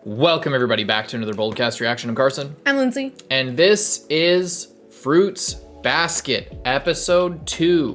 Welcome everybody back to another Boldcast reaction. I'm Carson. I'm Lindsay. And this is Fruits Basket, episode 2.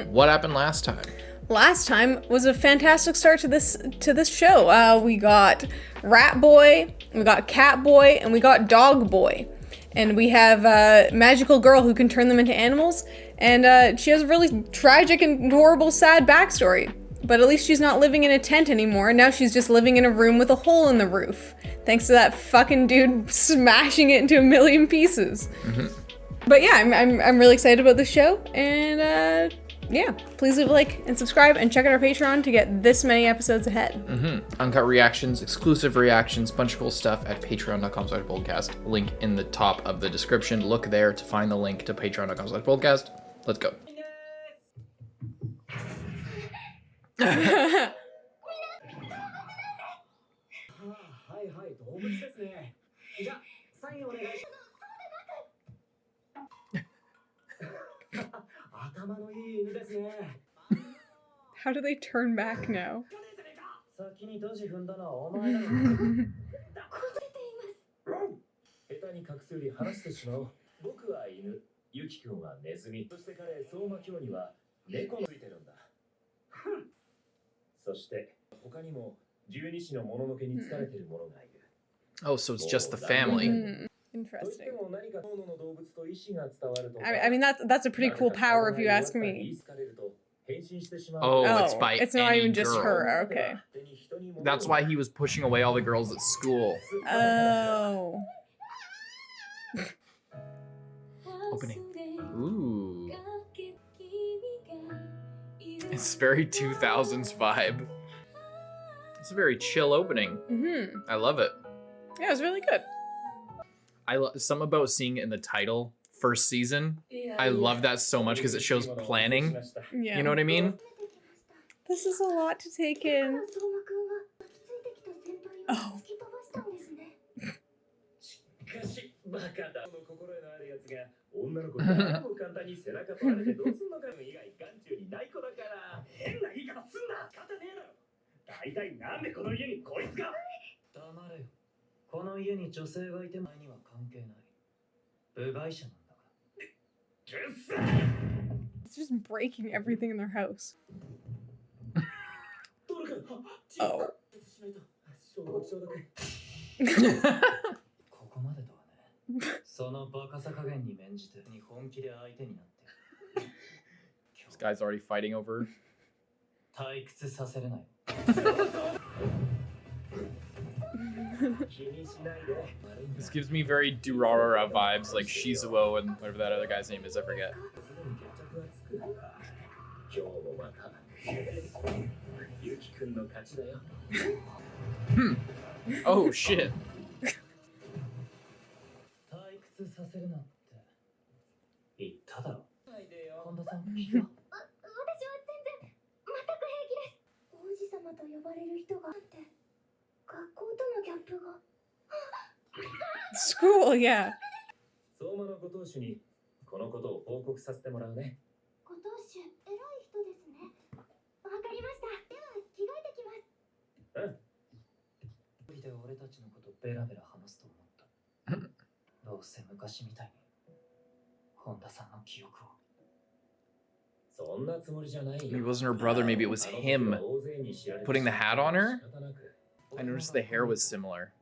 What happened last time? Last time was a fantastic start to this show. We got Rat Boy, we got Cat Boy, and we got Dog Boy. And we have a magical girl who can turn them into animals. And she has a really tragic and horrible, sad backstory. But at least she's not living in a tent anymore. Now she's just living in a room with a hole in the roof. Thanks to that fucking dude smashing it into a million pieces. But yeah, I'm really excited about this show. And yeah, please leave a like and subscribe and check out our Patreon to get this many episodes ahead. Uncut reactions, exclusive reactions, bunch of cool stuff at patreon.com/boldcast. Link in the top of the description. Look there to find the link to patreon.com/boldcast. Let's go. How do they turn back now? 下手に隠すより話してしまおう。僕は犬、ユキ君はネズミ、そして彼、相馬京には猫のついてるんだ。そして他にも十二支のもののけに疲れてる者がいる。Oh, so it's just the family. Interesting. I mean, that's a pretty cool power if you ask me. Oh, it's by it's not any even just girl. her. Okay. That's why he was pushing away all the girls at school. Oh. Opening. Ooh. It's very 2000s vibe. It's a very chill opening. I love it. Yeah, it was really good. I love something about seeing it in the title, first season. I love that so much because it shows planning. Yeah. You know what I mean? This is a lot to take in. Oh. It's just breaking everything in their house. Oh. This guy's already fighting over. This gives me very Durarara vibes, like Shizuo and whatever that other guy's name is, I forget. Oh shit. School, yeah. Maybe it wasn't her brother, maybe it was him putting the hat on her. I noticed the hair was similar.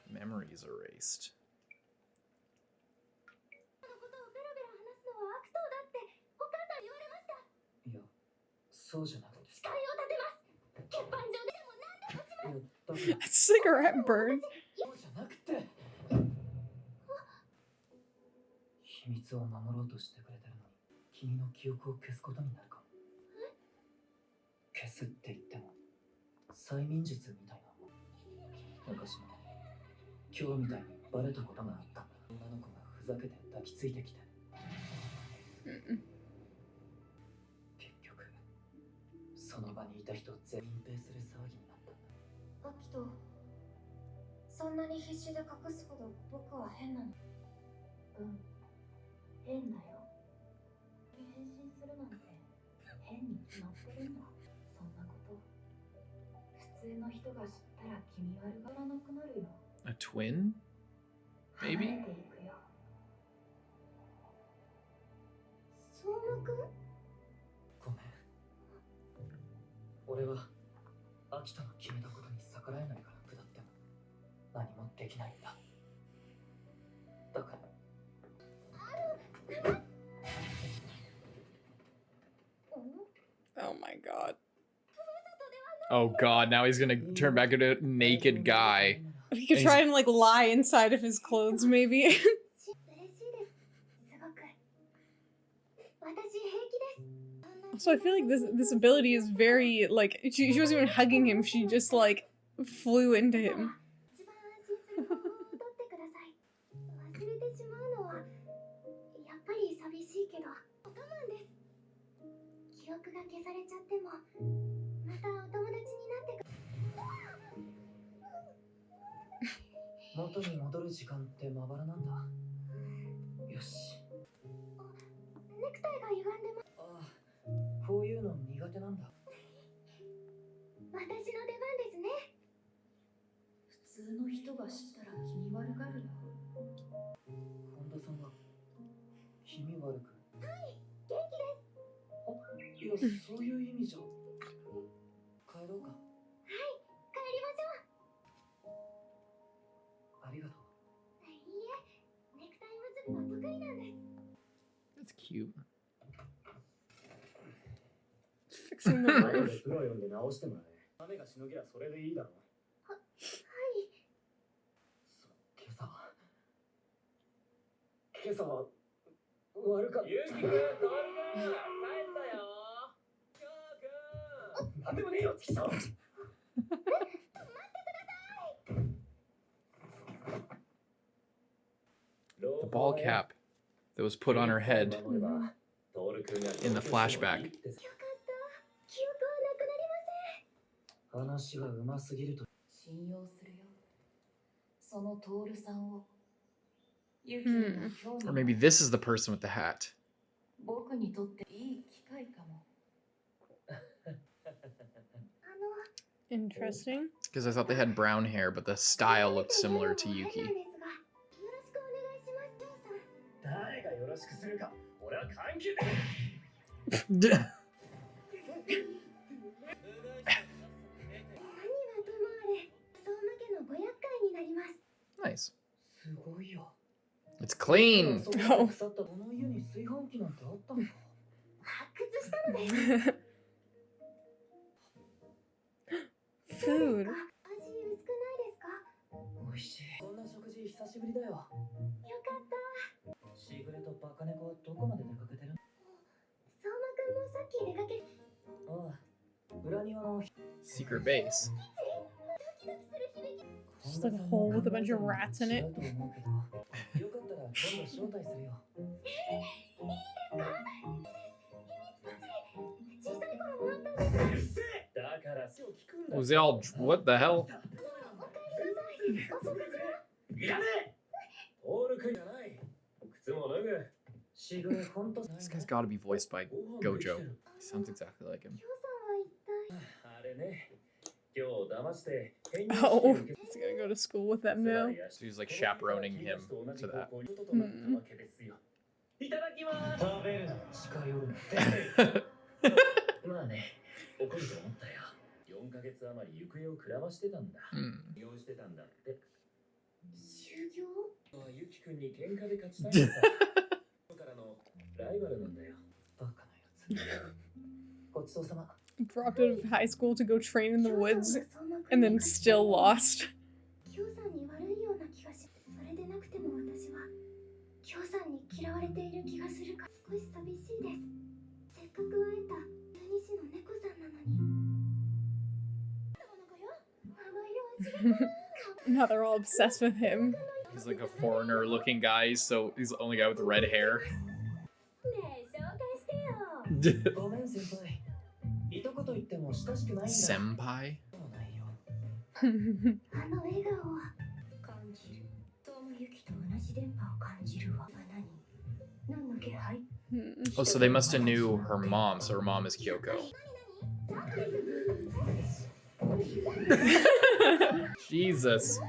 Memories erased. A cigarette burn. 秘密を守ろうとしてくれてるのに、君の記憶を消すことになるかも。消すって言っても、催眠術みたいなもん。昔も今日みたいにバレたことがあったんだ。女の子がふざけて抱きついてきて、結局その場にいた人全員隠蔽する騒ぎになったんだ。アキト、そんなに必死で隠すほど僕は変なの？うん、変だよ。変身するなんて変に決まってるんだ。そんなこと普通の人が知ったら気味悪がらなくなるよ。A twin? 離れ Maybe? ていくよ。相馬くん？ごめん。俺は秋田の決めたことに逆らえないから下っても何もできないんだ。だから。Oh my god. Oh god, now he's gonna turn back into a naked guy. We could try and like lie inside of his clothes, maybe. 嬉しいです。すごく。私平気です。 So I feel like this ability is very like she wasn't even hugging him, she just like flew into him. 一番安心する方法を取ってください。忘れてしまうのはやっぱり寂しいけど我慢です。記憶が消されちゃってもまたお友達になってく。元に戻る時間ってまばらなんだ。よし。ネクタイが歪んでます。ああ、こういうの苦手なんだ。私の出番ですね。普通の人が知ったら気味悪がるよ。本田さんが気味悪く。はい、元気です。あ、いや、そういう意味じゃ。帰ろうか。はい、帰りましょう。ありがとう。いいえ、ネクタイ結びは得意なんです。 That's cute. Fixing the 後 roof. でプロ呼んで直してもらえ。雨がしのぎゃそれでいいだろう。はい。今朝は悪かった。ゆうきくん、とるくん、帰ったよ。きょうくん。なんでもねえよ、チキショー。The ball cap that was put on her head in the flashback. よかった。記憶はなくなりません。話がうますぎると。信用するよ。そのトールさんを。ユキにも興味 Or maybe this is the person with the hat. 僕にとっていい機会かも。Interesting. Because I thought they had brown hair, but the style looked similar to Yuki. よろしくお願いします、ジョーさん。誰がよろしくするか。俺は関係ない。何はともあれ、相馬家のご厄介になります。 Nice. すごいよ。 It's clean. そこで腐ったこの家に炊飯器なんてあったのか。発掘したのです。 Food. 味薄くないですか？美味しい。こんな食事久しぶりだよ。よかった。しぐれとバカ猫はどこまで出かけてる？相馬くんもさっき出かけ。ああ、裏庭の。 Secret base. ドキドキする響き。 Just like a hole with a bunch of rats in it. 違うと思うけど、よかったら今度招待するよ。いいですか？小さい頃もあったんです。だから聞くんだ。 Was they all... What the hell? お帰りなさい。お食事は？いらねえ。オールくんじゃない。靴も脱ぐ。しぐれほんと。 This guy's gotta be voiced by Gojo. He sounds exactly like him. きょうさんは一体。あれね。今日騙して。 Oh, he's gonna go to school with them now. So he's like chaperoning him to that. いただきます。食べるの近寄るの。まあね、怒ると思ったよ。4ヶ月余り行方をくらましてたんだ。修行してたんだって。修行？ユキ君に喧嘩で勝ちたいんだ。からのライバルなんだよ。バカなやつ。ごちそうさま。 Dropped out of high school to go train in the woods and then still lost. きょうさんに悪いような気がし、それでなくても私はきょうさんに嫌われている気がするか少し寂しいです。せっかく会えた十二支の猫さんなのに。Now they're all obsessed with him. He's like a foreigner looking guy, so he's the only guy with red hair. ねえ紹介してよ。ごめん先輩。いとこと言っても親しくないんだ。 Senpai? そうないよ。あの笑顔は感じる。トムユキと同じ電波を感じるわ。何の気配？ Oh, so they must have knew her mom, so her mom is Kyoko. Jesus.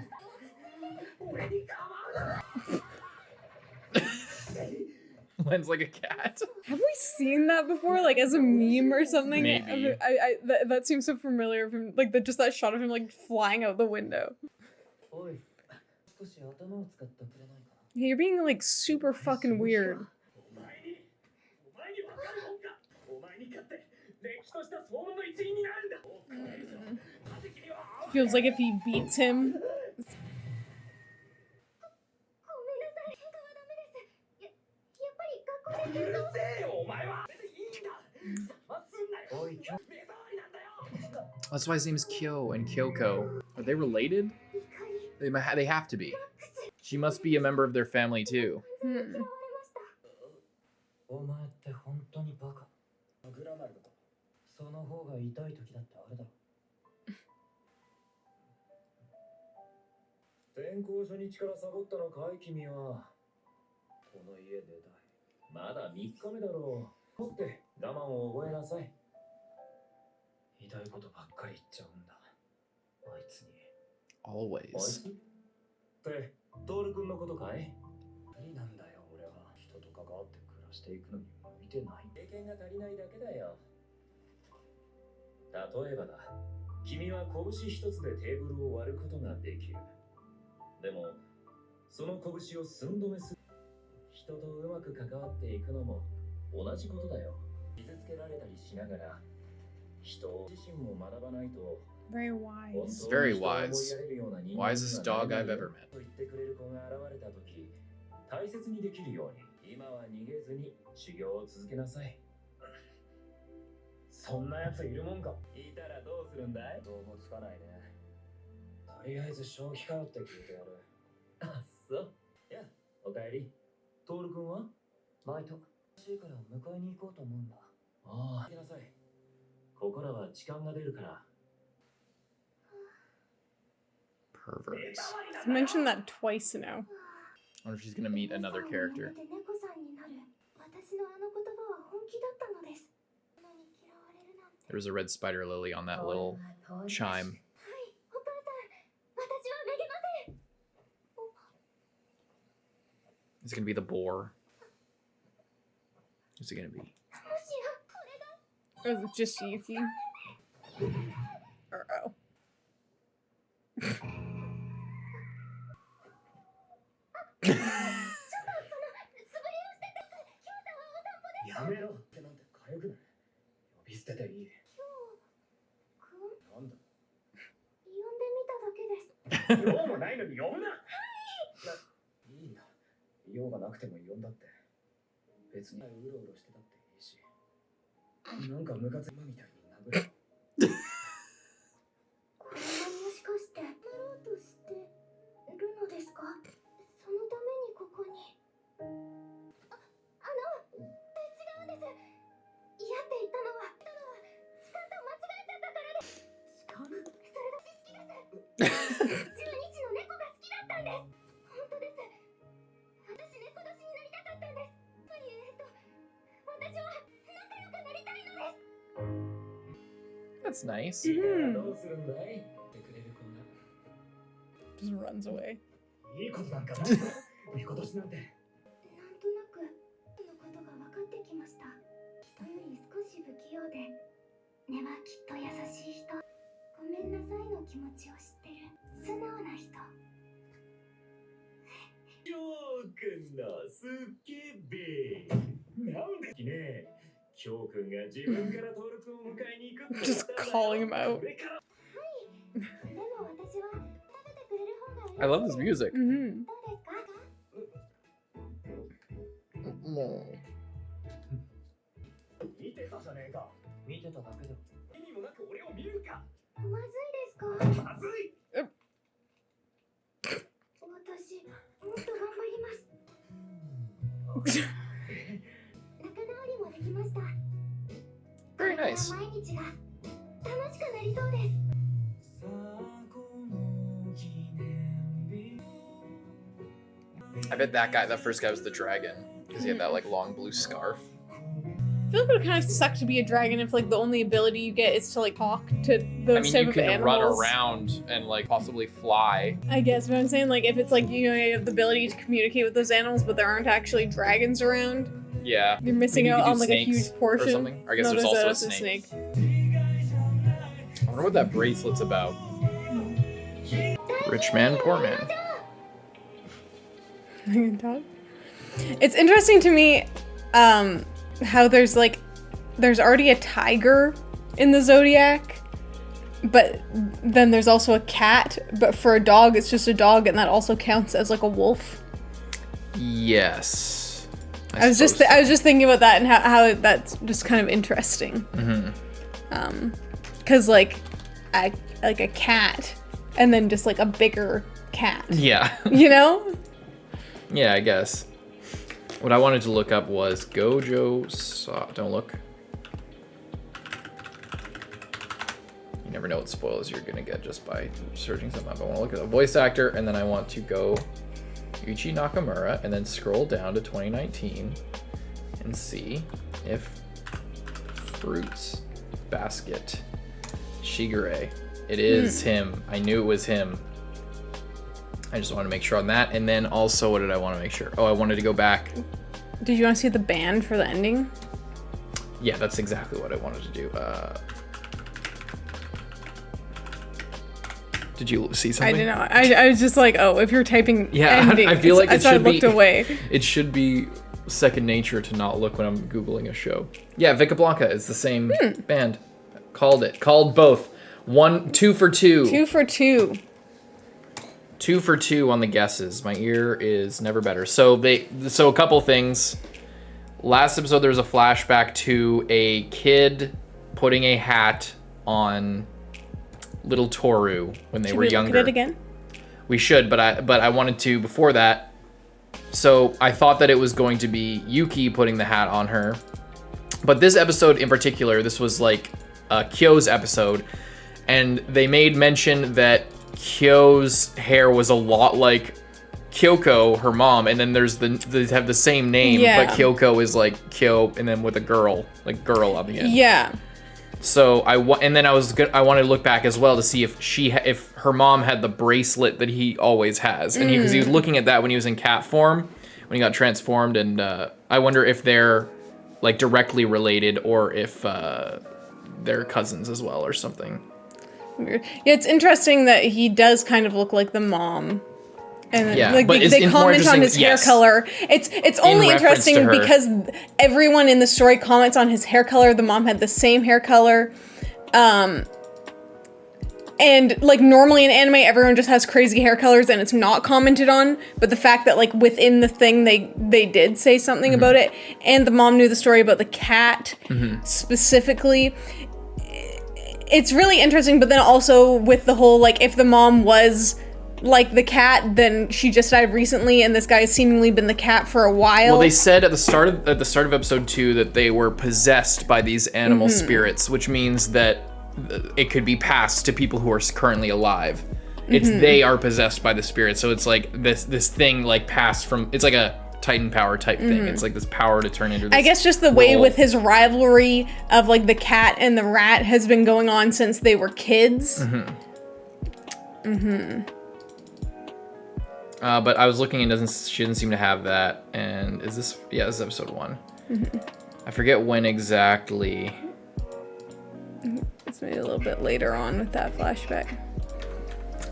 Len's like a cat. Have we seen that before, like as a meme or something? Maybe. That seems so familiar from like just that shot of him like flying out the window. おい、少し頭を使ってくれないかな。 Hey, you're being like super fucking weird. お前に分かるもんか。お前に勝ってれっきとした相馬の一員になるんだ。敵には Feels like if he beats him. ごめんなさい。喧嘩はダメです。やっぱり学校でうるせえよお前は。いいんだ。邪魔すんなよ。おい、今日目障りなんだよ。 That's why his name is Kyo and Kyoko. Are they related? They have to be. She must be a member of their family too. お前って本当にバカ。グラマルだと。その方が痛い時だってあれだろ。転校初日からサボったのかい君は。この家出たい。まだ3日目だろう。持って我慢を覚えなさい。痛いことばっかり言っちゃうんだ。あいつに。あい Always. つってトール君のことかい？無理なんだよ俺は。人と関わって暮らしていくのに向いてない。経験が足りないだけだよ。例えばだ。君は拳一つでテーブルを割ることができる。でもその拳を寸止めする。人とうまく関わっていくのも同じことだよ。傷つけられたりしながら人自身も学ばないと。 Very wise. Very wise. Wisest dog I've ever met. と言ってくれる子が現れた時、大切にできるように、今は逃げずに修行を続けなさい。そんなやついるもんか。いたらどうするんだい？どうもつかないね。とりあえず正気かよって聞いてやる。あ、そう。いや、おかえり。トール君は？バイト。欲しいから迎えに行こうと思うんだ。ああ、行きなさい。ここらは時間が出るから。 Perverts. He's mentioned that twice now. I wonder if she's gonna meet another character. 猫さんになる。私のあの言葉は本気だったのです。なのに嫌われるなんて。 There's a red spider lily on that little chime. はい、お母さん。私はめげません。 Is it gonna be the boar? Who's it gonna be? もしやこれが Or is it just Yuki? Or oh. 素振りをしてた。ヒョウさんはお散歩です。やめろってなんてかゆくない。呼び捨てていい。くん、なんだ。呼んでみただけです。用もないのに呼ぶな。はい。いいんだ。用がなくても呼んだって。別にうろうろしてたっていいし。なんかムカつくみたいに殴る。これはもしかしてやろうとしてるのですか？そのためにここに。違うんです。嫌って言ったのは時間と間違えちゃったからです。時間？それが好きです。中日の猫が好きだったんです。本当です。私猫年になりたかったんです。私は仲良くなりたいのです。 That's nice. どうするんだい？ってくれる子が。 Just runs away. いいことなんかな。猫年なんて。なんとなくのことが分かってきました。人より少し不器用で根はきっと優しい人。ごめんなさいの気持ちを知ってる素直な人。きょうくんのスケベ。なんでね。きょうくんが自分から登録を迎えに行くって。 Just calling him out. でも私は食べてくれる方が嬉しい。 I love this music. Mm-hmm. どうですか？ 見てたじゃねえか。見てただけで意味もなく俺を見るか。まずいですか？まずい。I bet that first guy was the dragon because he had that like long blue scarf. I feel like it would kind of suck to be a dragon if like the only ability you get is to like talk to those type you of can animals. run around and like possibly fly. I guess, but I'm saying like if it's like you have the ability to communicate with those animals, but there aren't actually dragons around. Yeah. You're missing out on like a huge portion. Or something. Or I guess there's also a snake. I wonder what that bracelet's about. Rich man, poor man. It's interesting to me how there's already a tiger in the zodiac, but then there's also a cat, but for a dog it's just a dog, and that also counts as like a wolf. Yes. I was just thinking about that and how that's just kind of interesting. Because like a cat and then just like a bigger cat. Yeah. You know? Yeah, I guess. What I wanted to look up was Gojo don't look. You never know what spoilers you're gonna get just by searching something up. I want to look at the voice actor, and then I want to go Yuichi Nakamura, and then scroll down to 2019 and see if Fruits Basket Shigure. It is him. I knew it was him. I just wanted to make sure on that. And then also, what did I want to make sure? Oh, I wanted to go back. Did you want to see the band for the ending? Yeah, that's exactly what I wanted to do. Did you see something? I didn't know. I was just like, oh, if you're typing ending, I feel like it should I looked away. It should be second nature to not look when I'm Googling a show. Yeah, Vika Blanca is the same band. Called it. Called both. 2 for 2. 2 for 2. 2 for 2 on the guesses. My ear is never better. So a couple things. Last episode there was a flashback to a kid putting a hat on little Tooru when they were younger. Look at it again? We should, but I wanted to before that. So I thought that it was going to be Yuki putting the hat on her. But this episode in particular, this was like Kyou's episode, and they made mention that Kyou's hair was a lot like Kyoko, her mom, and then they have the same name, but Kyoko is like Kyou, and then with a girl on the end. Yeah. So I wanted to look back as well to see if her mom had the bracelet that he always has, and because he was looking at that when he was in cat form, when he got transformed, and I wonder if they're like directly related or if they're cousins as well or something. Weird. Yeah, it's interesting that he does kind of look like the mom. And like they comment on his hair color. It's only interesting because everyone in the story comments on his hair color. The mom had the same hair color. And like normally in anime, everyone just has crazy hair colors and it's not commented on. But the fact that like within the thing they did say something about it, and the mom knew the story about the cat specifically. It's really interesting, but then also with the whole like if the mom was like the cat, then she just died recently, and this guy has seemingly been the cat for a while. Well, they said at the start of episode 2 that they were possessed by these animal spirits, which means that it could be passed to people who are currently alive. It's they are possessed by the spirit, so it's like this thing like passed from. It's like a Titan power type thing. It's like this power to turn into this. I guess just the way with his rivalry of like the cat and the rat has been going on since they were kids. But I was looking and she doesn't seem to have that. And is this? Yeah, this is episode 1. I forget when exactly. It's maybe a little bit later on with that flashback.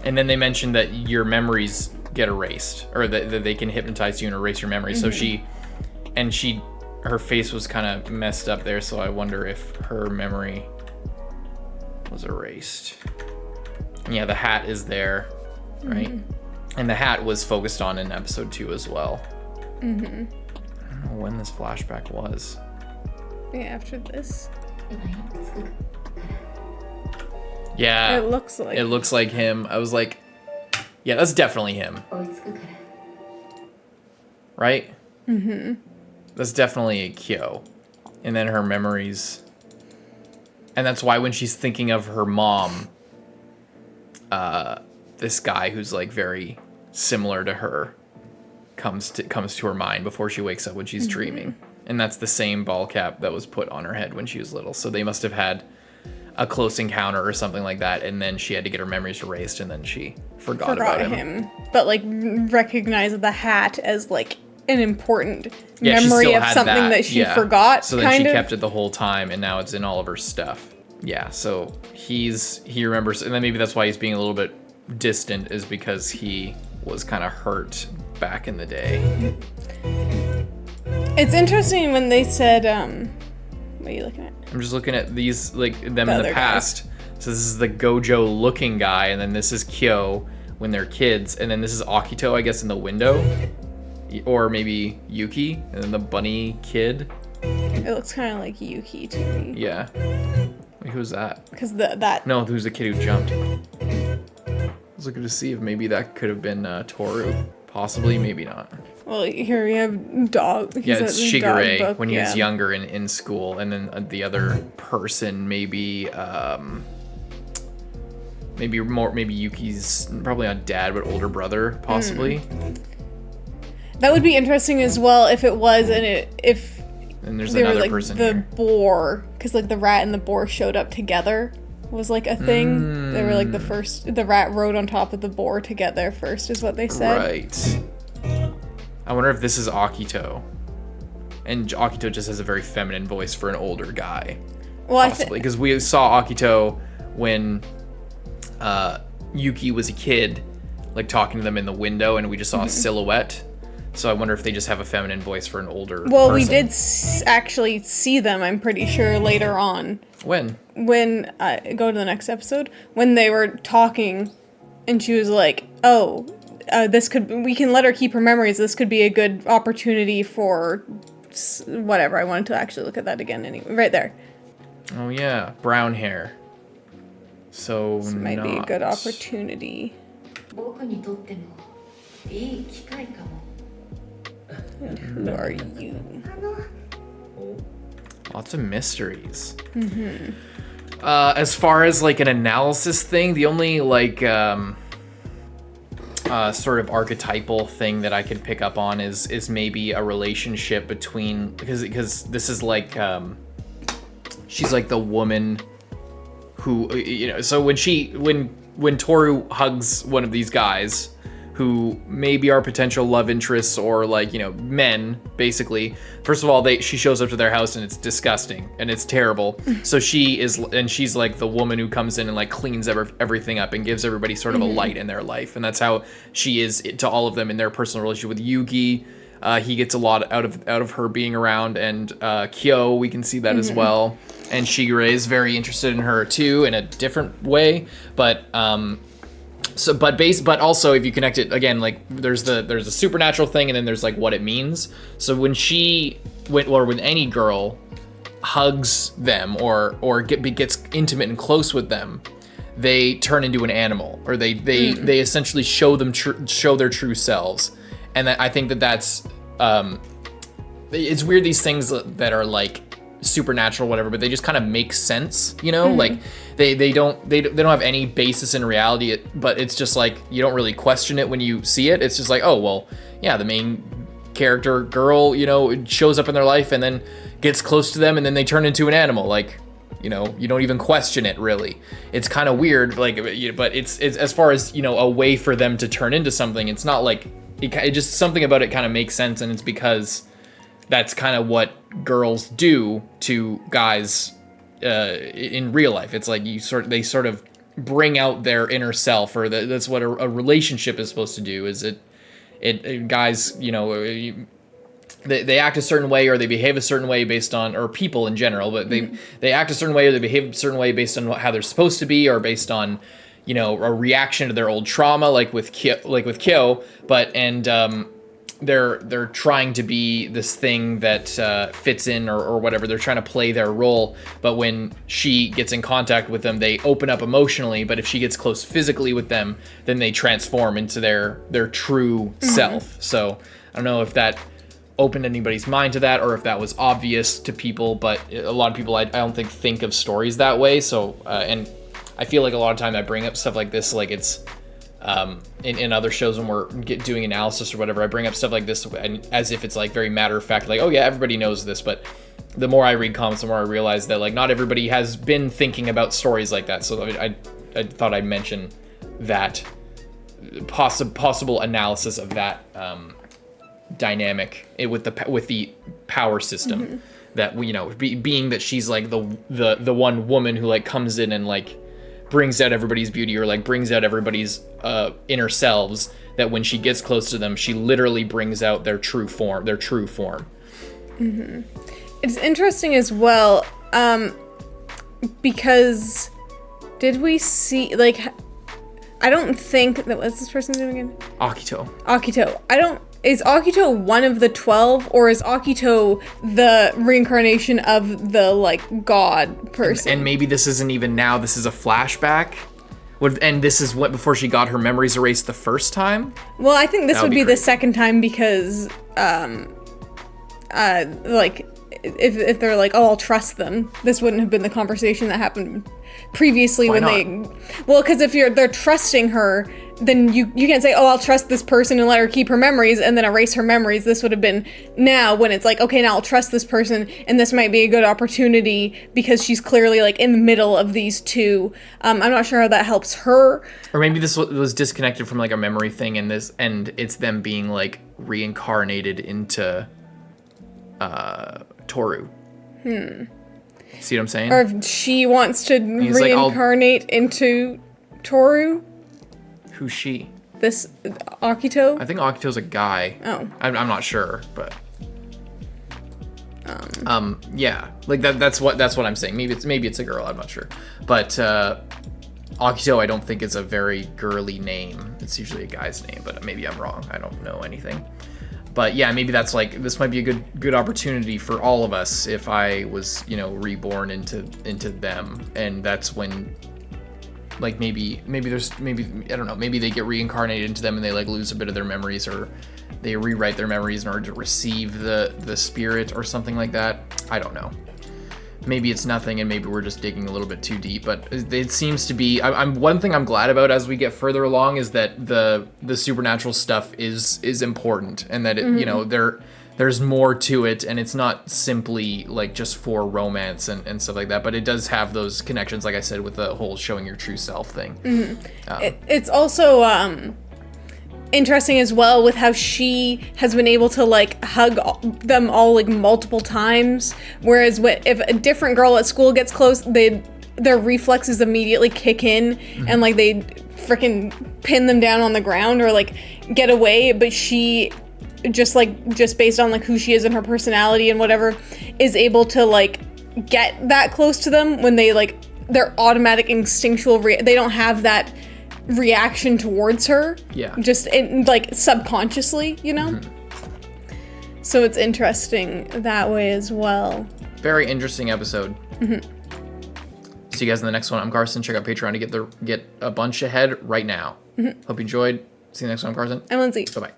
And then they mentioned that your memories get erased, or that they can hypnotize you and erase your memories. So her face was kind of messed up there. So I wonder if her memory was erased. And yeah, the hat is there, right? And the hat was focused on in episode 2 as well. I don't know when this flashback was. Yeah, after this. Yeah. It looks like him. I was like, yeah, that's definitely him. Right? That's definitely a Kyou. And then her memories. And that's why when she's thinking of her mom, this guy who's like very similar to her comes to her mind before she wakes up when she's dreaming. And that's the same ball cap that was put on her head when she was little. So they must have had a close encounter or something like that, and then she had to get her memories erased, and then she forgot about him. But like recognized the hat as like an important Yeah, she memory still of had something that she forgot. So then she kept it the whole time, and now it's in all of her stuff. Yeah, so he remembers, and then maybe that's why he's being a little bit distant, is because he was kind of hurt back in the day. It's interesting when they said, what are you looking at? I'm just looking at these, like, them in the past. So this is the Gojo looking guy, and then this is Kyou when they're kids, and then this is Akito, I guess, in the window. Or maybe Yuki, and then the bunny kid. It looks kind of like Yuki to me. Yeah. Wait, who's that? Because that... No, who's the kid who jumped? I was looking to see if maybe that could have been Tooru. Possibly, maybe not. Well, here we have dog. Yeah, it's Shigure when he was younger in school, and then the other person maybe Yuki's probably not dad but older brother possibly. That would be interesting as well if it was and there's they another were like person the here. boar, because like the rat and the boar showed up together was like a thing. They were like the rat rode on top of the boar together first is what they said. Right. I wonder if this is Akito. And Akito just has a very feminine voice for an older guy. Well, possibly. Because we saw Akito when Yuki was a kid, like talking to them in the window, and we just saw a silhouette. So I wonder if they just have a feminine voice for an older person. We did actually see them, I'm pretty sure, later on. When? When, go to the next episode, when they were talking, and she was like, we can let her keep her memories. This could be a good opportunity for whatever. I wanted to actually look at that again anyway. Right there. Oh yeah, brown hair. So this might be a good opportunity. And who are you? Lots of mysteries. As far as like an analysis thing, the only like sort of archetypal thing that I could pick up on is maybe a relationship between, because this is like she's like the woman who, you know, so when Tooru hugs one of these guys who maybe are potential love interests or like, you know, men, basically. First of all, she shows up to their house and it's disgusting and it's terrible. So she's like the woman who comes in and like cleans everything up and gives everybody sort of a light in their life. And that's how she is to all of them in their personal relationship with Yuki. He gets a lot out of her being around, and Kyou, we can see that as well. And Shigure is very interested in her too in a different way, but but also if you connect it again, like there's a supernatural thing, and then there's like what it means. So when when any girl hugs them or gets intimate and close with them, they turn into an animal, or they essentially show their true selves. And I think that's it's weird, these things that are like supernatural, whatever, but they just kind of make sense, you know. Like they don't have any basis in reality, but it's just like you don't really question it when you see it. It's just like, oh well, yeah, the main character girl, you know, it shows up in their life and then gets close to them and then they turn into an animal. Like, you know, you don't even question it really. It's kind of weird, like, but it's as far as, you know, a way for them to turn into something, it's not like it just, something about it kind of makes sense, and it's because that's kind of what girls do to guys in real life. It's like they sort of bring out their inner self, or that's what a relationship is supposed to do. Is it guys, you know, they act a certain way, or they behave a certain way based on, or people in general, but they act a certain way, or they behave a certain way based on how they're supposed to be, or based on, you know, a reaction to their old trauma, like with Kyou, but they're trying to be this thing that fits in, or whatever. They're trying to play their role, but when she gets in contact with them, they open up emotionally. But if she gets close physically with them, then they transform into their true self. So I don't know if that opened anybody's mind to that, or if that was obvious to people, but a lot of people I don't think of stories that way. So and I feel like a lot of time I bring up stuff like this, like it's in other shows when we're doing analysis or whatever, I bring up stuff like this and as if it's like very matter of fact, like, oh yeah, everybody knows this. But the more I read comics, the more I realize that like not everybody has been thinking about stories like that. So I thought I'd mention that possible analysis of that dynamic with the power system. That we, you know, being that she's like the one woman who like comes in and like brings out everybody's beauty or like brings out everybody's inner selves, that when she gets close to them, she literally brings out their true form. It's interesting as well, because did we see, like, I don't think that, what's this person's name again? Akito. Is Akito one of the 12, or is Akito the reincarnation of the, like, god person? And maybe this isn't even now, this is a flashback? And this is what, before she got her memories erased the first time? Well, I think this would be the second time because, like, if they're like, oh, I'll trust them, this wouldn't have been the conversation that happened previously. Why when not? Well, because if they're trusting her, then you can't say, oh, I'll trust this person and let her keep her memories and then erase her memories. This would have been now when it's like, okay, now I'll trust this person and this might be a good opportunity because she's clearly like in the middle of these two. I'm not sure how that helps her. Or maybe this was disconnected from like a memory thing and it's them being like reincarnated into Tooru. See what I'm saying? Or if she wants to reincarnate into Tooru. Who's she? This Akito? I think Akito's a guy. Oh. I'm not sure, but yeah, like that's what I'm saying. Maybe it's a girl. I'm not sure, but Akito I don't think is a very girly name. It's usually a guy's name, but maybe I'm wrong. I don't know anything. But yeah, maybe that's like, this might be a good opportunity for all of us if I was, you know, reborn into them, and that's when, like, maybe I don't know, maybe they get reincarnated into them and they like lose a bit of their memories, or they rewrite their memories in order to receive the spirit or something like that. I don't know. Maybe it's nothing, and maybe we're just digging a little bit too deep. But it seems to be. One thing I'm glad about as we get further along is that the supernatural stuff is important, and that it, you know, there's more to it, and it's not simply like just for romance and stuff like that. But it does have those connections, like I said, with the whole showing your true self thing. It's also interesting as well with how she has been able to like hug them all like multiple times, whereas if a different girl at school gets close, their reflexes immediately kick in and like they freaking pin them down on the ground or like get away. But she just based on like who she is and her personality and whatever, is able to like get that close to them when they like their automatic instinctual they don't have that reaction towards her, just like subconsciously, you know. So it's interesting that way as well. Very interesting episode. See you guys in the next one. I'm Carson. Check out Patreon to get a bunch ahead right now. Hope you enjoyed. See you next one. I'm Carson. I'm Lindsay. Bye bye.